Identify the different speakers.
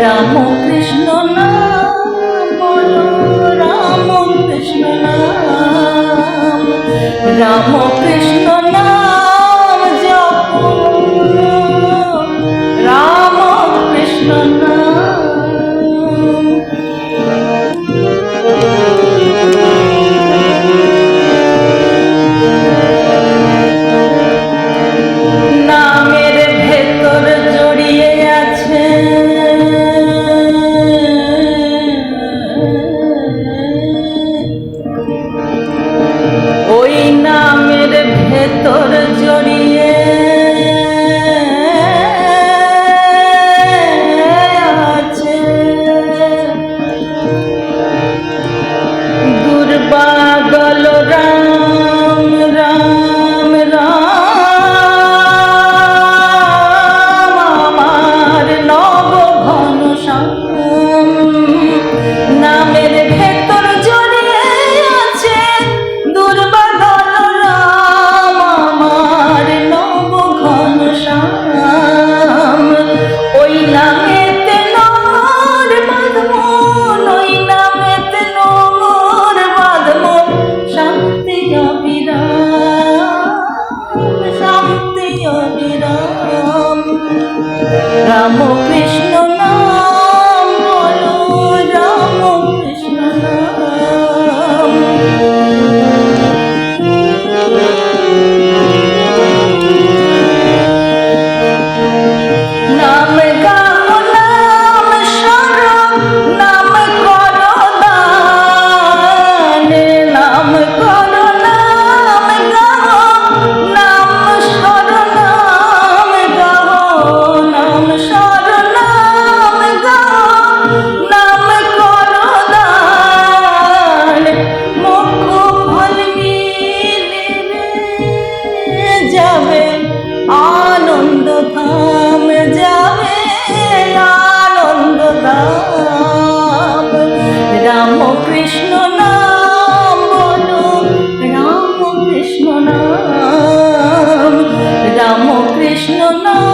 Speaker 1: রাম কৃষ্ণ নাম বলো, রাম কৃষ্ণ নাম, রাম কৃষ্ণ নাম জপো, রাম কৃষ্ণ নামের ভেতর জড়িয়ে আছে ওই নামের ভেতর জড়িয়ে আছে দুর্বাদল রাম রাম রাম আমার নব ঘন শ্যাম নামের ভেতর জড়িয়ে আছে দুর্বাদল রাম আমার নব ঘন শ্যাম ওই নামেতে নমর বাঁধমন ওই নামেতে নমর বাঁধমন শান্তি অবিরাম শান্তি অবিরাম রাম কৃষ্ণ নাম বলো রাম কৃষ্ণ নাম নাম গাও নাম সরো নাম করো দান নাম করো নাম গাও নাম সরো নাম গাও নাম সরো নাম গাও নাম করো দান মুখ ফল মিলে যাবে আনন্দ ধাম যাবে আনন্দ ধাম রাম কৃষ্ণ নাম বলো রাম কৃষ্ণ নাম রাম কৃষ্ণ নাম